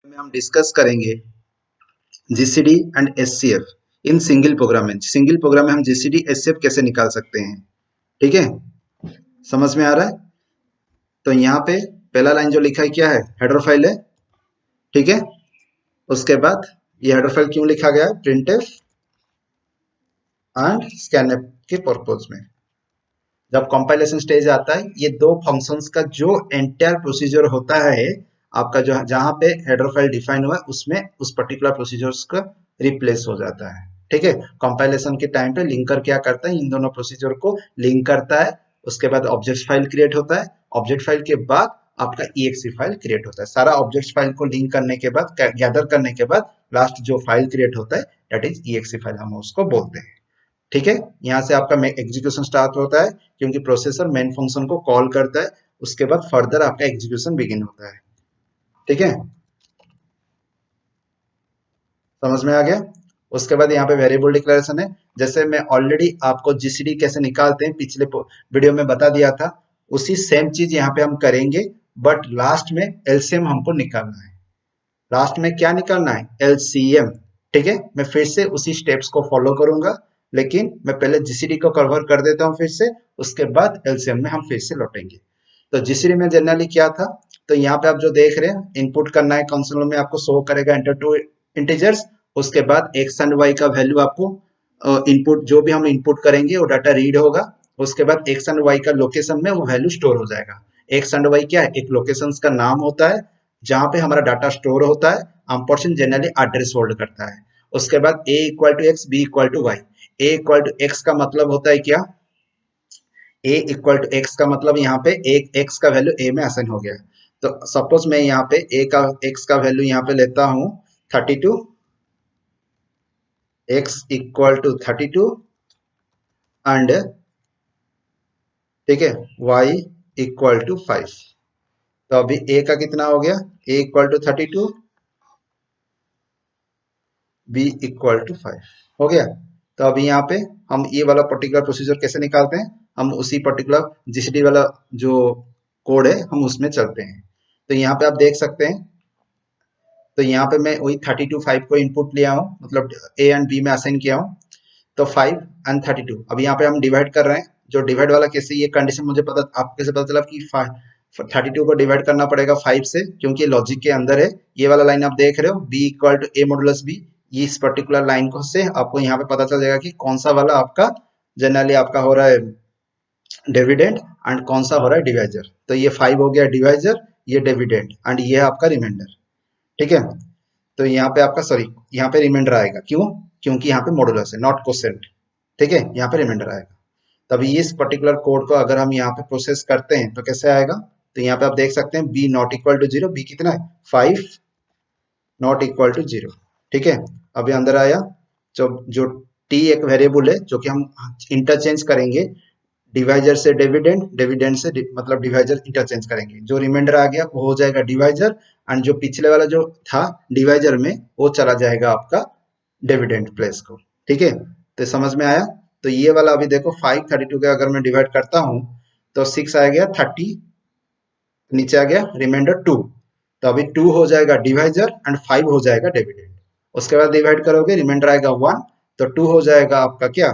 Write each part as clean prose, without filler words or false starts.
में हम डिस्कस करेंगे GCD and HCF in single program में। सिंगल प्रोग्राम में हम जीसीडी एचसीएफ कैसे निकाल सकते हैं, ठीक है, समझ में आ रहा है। तो यहाँ पे पहला लाइन जो लिखा है क्या है, हेडर फाइल है, ठीक है। उसके बाद ये हेडर फाइल क्यों लिखा गया है, प्रिंटफ एंड स्कैनफ के पर्पज में। जब कंपाइलेशन स्टेज आता है, ये दो फंक्शंस का जो एंटायर प्रोसीजर होता है आपका, जो जहां पे हेडर फाइल डिफाइन हुआ है उसमें उस पर्टिकुलर प्रोसीजर्स का रिप्लेस हो जाता है, ठीक है। कंपाइलेशन के टाइम पे लिंकर क्या करता है, इन दोनों प्रोसीजर को लिंक करता है। उसके बाद ऑब्जेक्ट फाइल क्रिएट होता है, ऑब्जेक्ट फाइल के बाद आपका EXE फाइल क्रिएट होता है। सारा ऑब्जेक्ट फाइल को लिंक करने के बाद, गैदर करने के बाद लास्ट जो फाइल क्रिएट होता है दैट इज EXE फाइल, हम उसको बोलते हैं, ठीक है। यहाँ से आपका एग्जीक्यूशन स्टार्ट होता है, क्योंकि प्रोसेसर मेन फंक्शन को कॉल करता है, उसके बाद फर्दर आपका एग्जीक्यूशन बिगिन होता है, ठीक है, समझ में आ गया। उसके बाद यहाँ पे वेरिएबल डिक्लेरेशन है। जैसे मैं ऑलरेडी आपको जीसीडी कैसे निकालते हैं पिछले वीडियो में बता दिया था, उसी सेम चीज यहाँ पे हम करेंगे, बट लास्ट में एलसीएम हमको निकालना है। लास्ट में क्या निकालना है, एलसीएम, ठीक है। मैं फिर से उसी स्टेप्स को फॉलो करूंगा, लेकिन मैं पहले जीसीडी को कवर कर देता हूं फिर से, उसके बाद एलसीएम में हम फिर से लौटेंगे। तो जीसीडी में जनरली क्या था, तो यहाँ पे आप जो देख रहे हैं इनपुट करना है, कंसोल में आपको शो करेगा एंटर टू इंटीजर्स। उसके बाद एक्स एंड वाई का वैल्यू आपको इनपुट, जो भी हम इनपुट करेंगे वो डाटा रीड होगा। उसके बाद एक्स एंड वाई का लोकेशन में वो वैल्यू स्टोर हो जाएगा। एक्स एंड वाई क्या है, एक लोकेशन का नाम होता है जहां पे हमारा डाटा स्टोर होता है। अम्पर्सन जनरली एड्रेस होल्ड करता है। उसके बाद a equal to X, B equal to Y. a equal to X का मतलब होता है क्या, a इक्वल टू एक्स का मतलब यहाँ पे एक x का वैल्यू a में असाइन हो गया। तो सपोज मैं यहाँ पे a का x का वैल्यू यहाँ पे लेता हूँ 32, x इक्वल टू 32 एंड, ठीक है, y इक्वल टू 5। तो अभी a का कितना हो गया, a equal to 32, b equal to 5 हो गया। तो अभी यहाँ पे हम ये वाला पर्टिकुलर प्रोसीजर कैसे निकालते हैं, हम उसी पर्टिकुलर जीसीडी वाला जो कोड है हम उसमें चलते हैं। तो यहाँ पे आप देख सकते हैं, तो यहाँ पे मैं वही 32 5 को इनपुट लिया हूँ, मतलब ए एंड बी में असाइन किया हूँ। तो 5 एंड 32 अब यहाँ पे हम डिवाइड कर रहे हैं। जो डिवाइड वाला कैसे, ये कंडीशन मुझे पता, आपको कैसे पता चला कि 32 को डिवाइड करना पड़ेगा 5 से, क्योंकि लॉजिक के अंदर है। ये वाला लाइन आप देख रहे हो, B equal to A modulus B, इस पर्टिकुलर लाइन को से आपको यहाँ पे पता चल जाएगा कि कौन सा वाला आपका जनरली आपका हो रहा है डिविडेंड एंड कौन सा हो रहा है डिवाइजर। तो ये 5 हो गया डिवाइजर, ये डिविडेंड एंड ये है आपका रिमाइंडर, ठीक है। तो यहाँ पे आपका, सॉरी, यहाँ पे रिमाइंडर आएगा, क्यों, क्योंकि यहाँ पे मॉडुलस है नॉट कोसेंट, ठीक है, यहाँ पे रिमाइंडर आएगा। तभी इस पर्टिकुलर कोड को अगर हम यहाँ पे प्रोसेस करते हैं तो कैसे आएगा, तो यहाँ पे आप देख सकते हैं B not equal to 0, B कितना है 5 नॉट इक्वल टू 0, ठीक है। अभी अंदर आया, जो टी एक वेरिएबल है जो कि हम इंटरचेंज करेंगे, डिवाइजर से डिविडेंड, डिविडेंड से मतलब डिवाइजर इंटरचेंज करेंगे। जो रिमाइंडर आ गया वो हो जाएगा डिवाइजर, एंड जो पिछले वाला जो था डिवाइजर में वो चला जाएगा आपका डिविडेंड प्लेस को, ठीक है। तो समझ में आया। तो ये वाला अभी देखो 5 32 का अगर मैं डिवाइड करता हूं तो 6 आ गया 30, नीचे आ गया रिमाइंडर 2। तो अभी 2 हो जाएगा डिवाइजर एंड 5 हो जाएगा डिविडेंड। उसके बाद डिवाइड करोगे, रिमाइंडर आएगा 1, तो 2 हो जाएगा आपका क्या,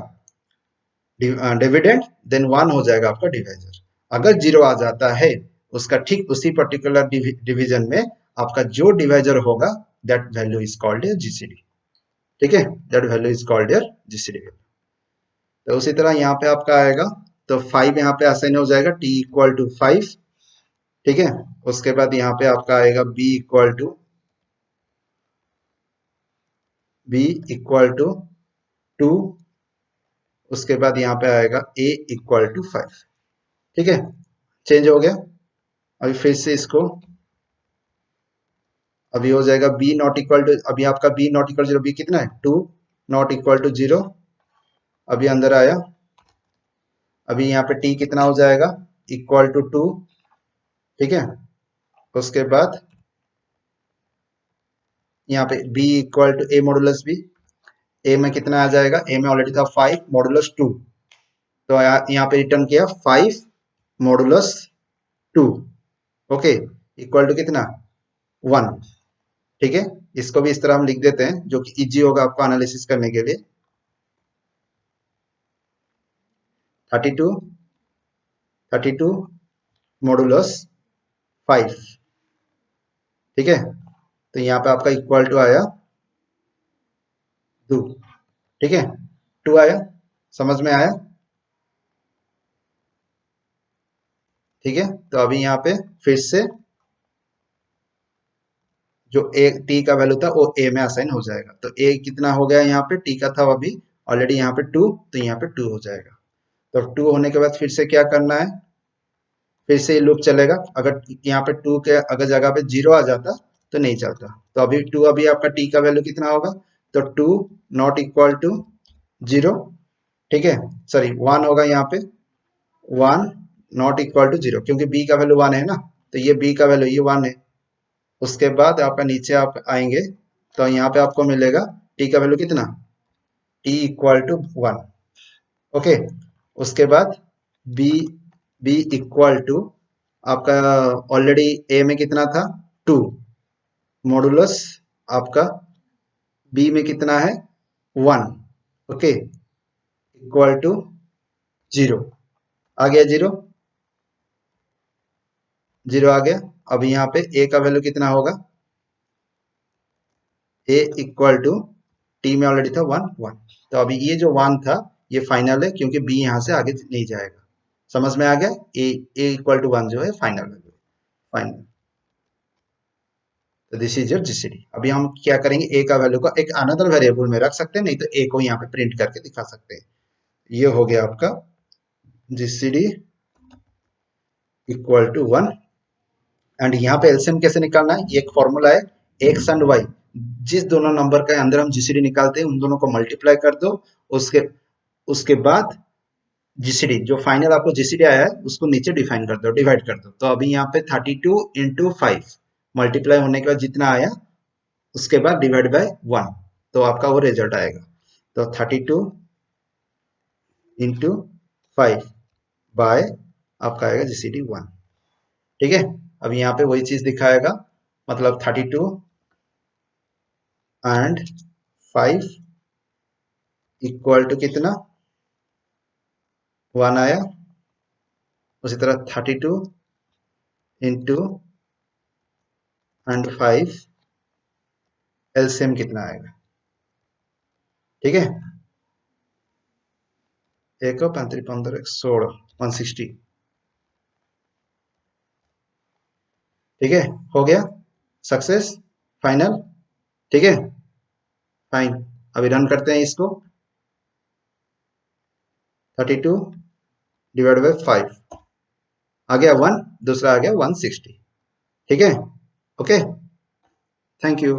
डिविडेंड, देन 1 हो जाएगा आपका डिवाइजर। अगर 0 आ जाता है, उसका ठीक उसी पर्टिकुलर डिवीजन में आपका जो डिवाइजर होगा that value is called GCD, ठीक है, that value is called your GCD value. तो उसी तरह यहाँ पे आपका आएगा, तो 5 यहाँ पे असाइन हो जाएगा टी इक्वल टू 5, ठीक है। उसके बाद यहाँ पे आपका आएगा बी इक्वल टू 2, उसके बाद यहाँ पे आएगा a इक्वल टू 5, ठीक है, चेंज हो गया। अभी फिर से इसको, अभी हो जाएगा b नॉट इक्वल टू, अभी आपका b नॉट इक्वल 0, b कितना है 2 नॉट इक्वल टू 0, अभी अंदर आया। अभी यहाँ पे t कितना हो जाएगा, इक्वल टू 2, ठीक है। उसके बाद यहाँ पे b equal to a modulus b, a में कितना आ जाएगा, a में ऑलरेडी था 5 मॉडुलस 2, तो यहाँ पे रिटर्न किया 5 मॉडुलस 2, ओके, इक्वल टू कितना 1, ठीक है, इसको भी इस तरह हम लिख देते हैं जो कि इजी होगा आपको एनालिसिस करने के लिए। 32 32 मॉडुलस 5, ठीक है। तो यहाँ पे आपका इक्वल टू आया 2, ठीक है, 2 आया, समझ में आया, ठीक है। तो अभी यहाँ पे फिर से जो ए टी का वैल्यू था वो ए में असाइन हो जाएगा। तो ए कितना हो गया यहाँ पे, टी का था अभी ऑलरेडी यहाँ पे 2, तो यहाँ पे 2 हो जाएगा। तो 2 होने के बाद फिर से क्या करना है, फिर से ये लूप चलेगा। अगर यहाँ पे 2 के अगर जगह पे 0 आ जाता तो नहीं चलता। तो अभी 2, अभी आपका टी का वैल्यू कितना होगा, तो 2 नॉट इक्वल टू 0, ठीक है, सॉरी 1 होगा यहाँ पे, 1 नॉट इक्वल टू 0, क्योंकि बी का वैल्यू 1 है ना, तो ये बी का वैल्यू ये 1 है। उसके बाद आपका नीचे आप आएंगे तो यहाँ पे आपको मिलेगा टी का वैल्यू कितना, टी इक्वल टू 1, ओके। उसके बाद बी बी इक्वल टू आपका ऑलरेडी ए में कितना था 2, मॉडुलस आपका बी में कितना है 1, ओके, इक्वल टू 0, आ गया 0, 0 आ गया। अब यहाँ पे ए का वैल्यू कितना होगा, ए इक्वल टू टी में ऑलरेडी था 1 1, तो अभी ये जो 1 था ये फाइनल है, क्योंकि बी यहाँ से आगे नहीं जाएगा। समझ में आ गया, ए इक्वल टू 1 जो है फाइनल वैल्यू, फाइनल। तो दिस इज योर जीसीडी। अभी हम क्या करेंगे, ए का वैल्यू को एक अनदर वेरिएबल में रख सकते हैं, नहीं तो ए को यहाँ पे प्रिंट करके दिखा सकते हैं। ये हो गया आपका जीसीडी इक्वल टू 1। एंड यहाँ पे एलसीएम कैसे निकालना है, ये एक फॉर्मूला है, एक्स एंड वाई, जिस दोनों नंबर के अंदर हम जीसीडी निकालते हैं उन दोनों को मल्टीप्लाई कर दो। उसके उसके बाद जीसीडी जो फाइनल आपको जीसीडी आया है उसको नीचे डिफाइन कर दो, डिवाइड कर दो। तो अभी यहाँ पे 32 इंटू 5 मल्टीप्लाई होने के बाद जितना आया उसके बाद डिवाइड बाय 1, तो आपका वो रिजल्ट आएगा। तो 32 इंटू 5 बाय आपका आएगा जीसीडी 1, ठीक है। अब यहाँ पे वही चीज दिखाएगा, मतलब 32 एंड 5 इक्वल टू कितना 1 आया। उसी तरह 32 इंटू एंड 5 एलसीएम कितना आएगा, ठीक है। एक 35 15 16 160, ठीक है, हो गया सक्सेस, फाइनल, ठीक है, फाइन। अभी रन करते हैं इसको, 32 डिवाइड बाई 5 आ गया 1, दूसरा आ गया 160, ठीक है, ओके, थैंक यू।